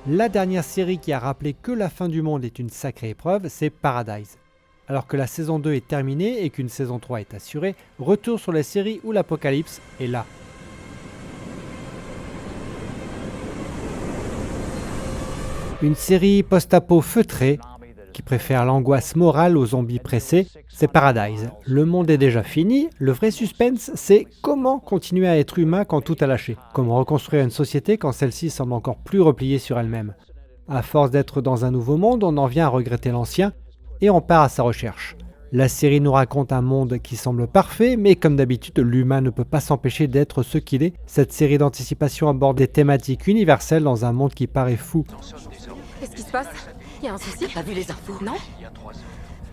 La dernière série qui a rappelé que la fin du monde est une sacrée épreuve, c'est Paradise. Alors que la saison 2 est terminée et qu'une saison 3 est assurée, retour sur la série où l'apocalypse est là. Une série post-apo feutrée, qui préfère l'angoisse morale aux zombies pressés, c'est Paradise. Le monde est déjà fini, le vrai suspense, c'est comment continuer à être humain quand tout a lâché. Comment reconstruire une société quand celle-ci semble encore plus repliée sur elle-même. À force d'être dans un nouveau monde, on en vient à regretter l'ancien, et on part à sa recherche. La série nous raconte un monde qui semble parfait, mais comme d'habitude, l'humain ne peut pas s'empêcher d'être ce qu'il est. Cette série d'anticipation aborde des thématiques universelles dans un monde qui paraît fou. Qu'est-ce qui se passe? Il y a un souci? T'as vu les infos? Non? Il y a 3 heures,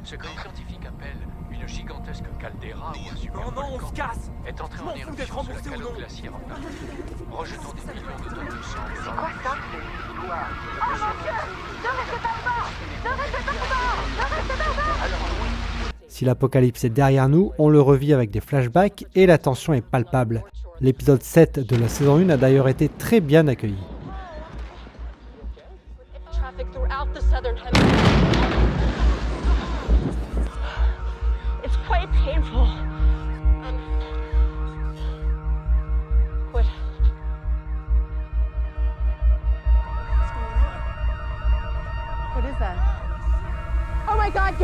ce que les scientifiques appellent une gigantesque caldeira ou un super Non, on se casse! est entrée en m'en fous éruption d'être sur la remboursé ou calotte non. glaciaire en Arctique, rejetant des millions de tonnes de sang. C'est Quoi ça? Oh mon Dieu! Ne restez pas au bord! Ne restez pas au bord! Ne restez pas au bord! Si l'apocalypse est derrière nous, on le revit avec des flashbacks et la tension est palpable. L'épisode 7 de la saison 1 a d'ailleurs été très bien accueilli. Traffic throughout the southern hemisphere. It's quite painful. What? What is that? Oh my God!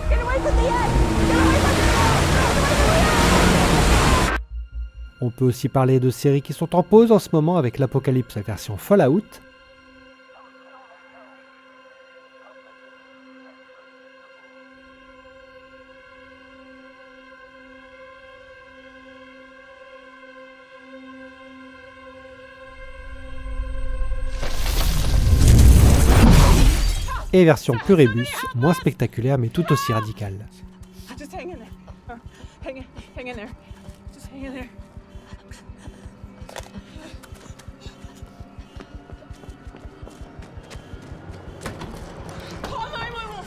Get away from the edge! Get away from the edge! On peut aussi parler de séries qui sont en pause en ce moment avec l'Apocalypse version Fallout. Et version Pluribus, moins spectaculaire mais tout aussi radicale. Just hang in there. Hang in there. Just hang in there. Call 911.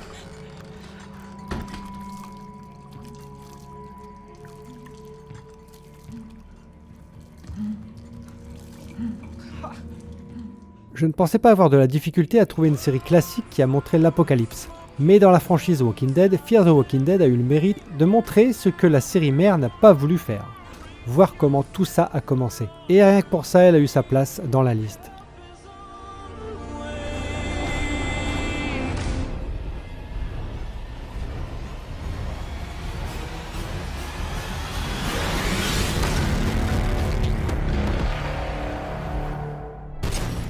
Je ne pensais pas avoir de la difficulté à trouver une série classique qui a montré l'apocalypse. Mais dans la franchise Walking Dead, Fear the Walking Dead a eu le mérite de montrer ce que la série mère n'a pas voulu faire. Voir comment tout ça a commencé. Et rien que pour ça, elle a eu sa place dans la liste.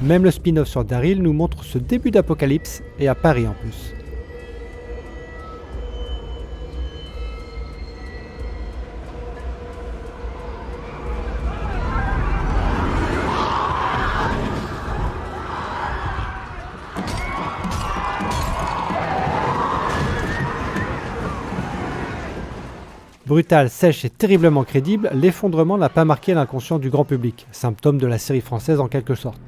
Même le spin-off sur Daryl nous montre ce début d'apocalypse, et à Paris en plus. Brutale, sèche et terriblement crédible, l'effondrement n'a pas marqué l'inconscient du grand public, symptôme de la série française en quelque sorte.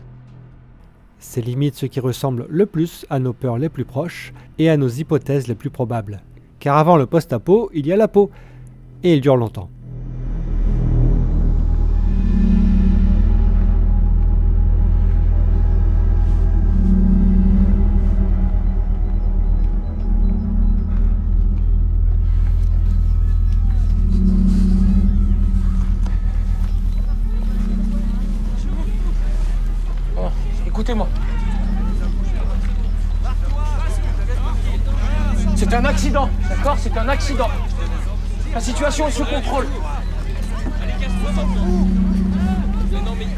C'est limite ce qui ressemble le plus à nos peurs les plus proches et à nos hypothèses les plus probables. Car avant le post-apo, il y a la peau, et il dure longtemps. Écoutez-moi. C'est un accident, d'accord? C'est un accident. La situation est sous contrôle.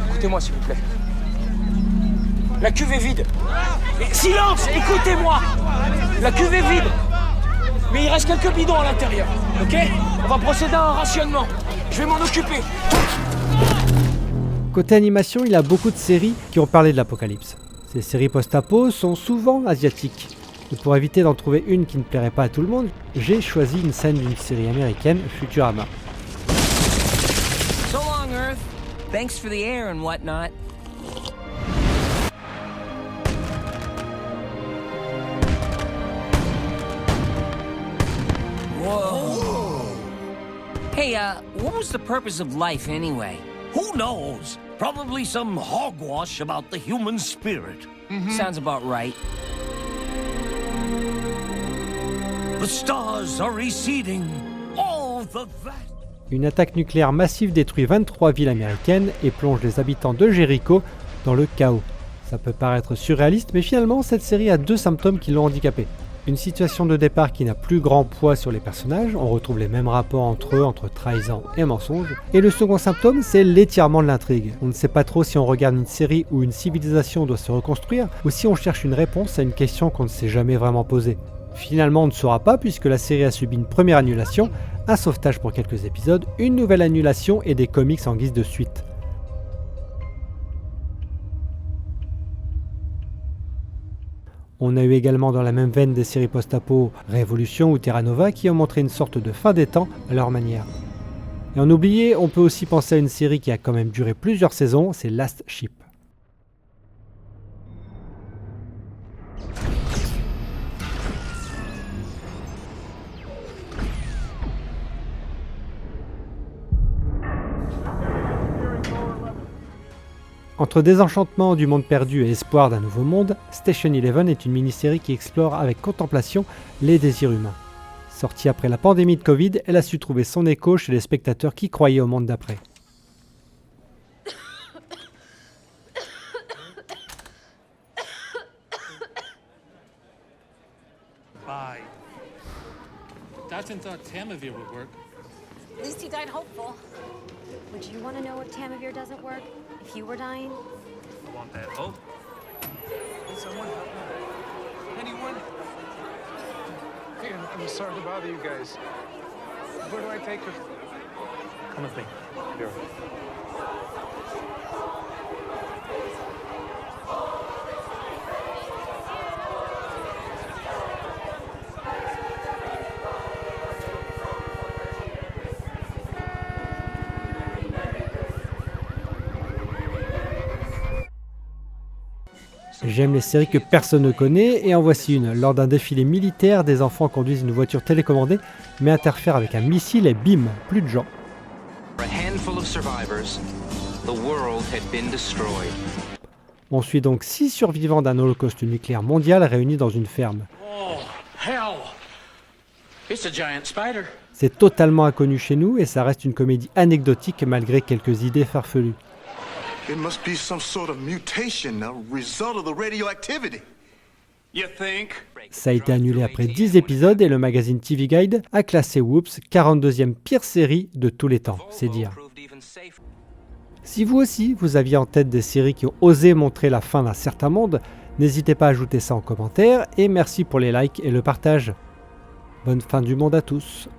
Écoutez-moi, s'il vous plaît. La cuve est vide. Et silence! Écoutez-moi! La cuve est vide. Mais il reste quelques bidons à l'intérieur, ok? On va procéder à un rationnement. Je vais m'en occuper. Côté animation, il y a beaucoup de séries qui ont parlé de l'apocalypse. Ces séries post-apo sont souvent asiatiques. Et pour éviter d'en trouver une qui ne plairait pas à tout le monde, j'ai choisi une scène d'une série américaine, Futurama. So long, Earth. Thanks for the air and whatnot. Whoa. Hey, what was the purpose of life anyway? Who knows? Probably some hogwash about the human spirit. Sounds about right. The stars are receding. All the vast. Une attaque nucléaire massive détruit 23 villes américaines et plonge les habitants de Jericho dans le chaos. Ça peut paraître surréaliste, mais finalement, cette série a 2 symptômes qui l'ont handicapé. Une situation de départ qui n'a plus grand poids sur les personnages, on retrouve les mêmes rapports entre eux, entre trahison et mensonge. Et le second symptôme, c'est l'étirement de l'intrigue. On ne sait pas trop si on regarde une série où une civilisation doit se reconstruire, ou si on cherche une réponse à une question qu'on ne s'est jamais vraiment posée. Finalement, on ne saura pas puisque la série a subi une première annulation, un sauvetage pour quelques épisodes, une nouvelle annulation et des comics en guise de suite. On a eu également dans la même veine des séries post-apo Révolution ou Terra Nova qui ont montré une sorte de fin des temps à leur manière. Et en oublier, on peut aussi penser à une série qui a quand même duré plusieurs saisons, c'est Last Ship. Entre désenchantement du monde perdu et espoir d'un nouveau monde, Station Eleven est une mini-série qui explore avec contemplation les désirs humains. Sortie après la pandémie de Covid, elle a su trouver son écho chez les spectateurs qui croyaient au monde d'après. Bye. Dutton thought Tamavir would work. At least he died hopeful. Would you want to know if Tamavir doesn't work? If you were dying? I want that hope. Can someone help me? Anyone? Hey, I'm sorry to bother you guys. Where do I take her? Come with me. Here. J'aime les séries que personne ne connaît et en voici une. Lors d'un défilé militaire, des enfants conduisent une voiture télécommandée mais interfèrent avec un missile et bim, plus de gens. On suit donc 6 survivants d'un holocauste nucléaire mondial réunis dans une ferme. Oh, hell! It's a giant spider. C'est totalement inconnu chez nous et ça reste une comédie anecdotique malgré quelques idées farfelues. It must be some sort of mutation, a result of the radioactivity. You think? Ça a été annulé après 10 épisodes et le magazine TV Guide a classé Whoops 42e pire série de tous les temps, c'est dire. Si vous aussi, vous aviez en tête des séries qui ont osé montrer la fin d'un certain monde, n'hésitez pas à ajouter ça en commentaire et merci pour les likes et le partage. Bonne fin du monde à tous.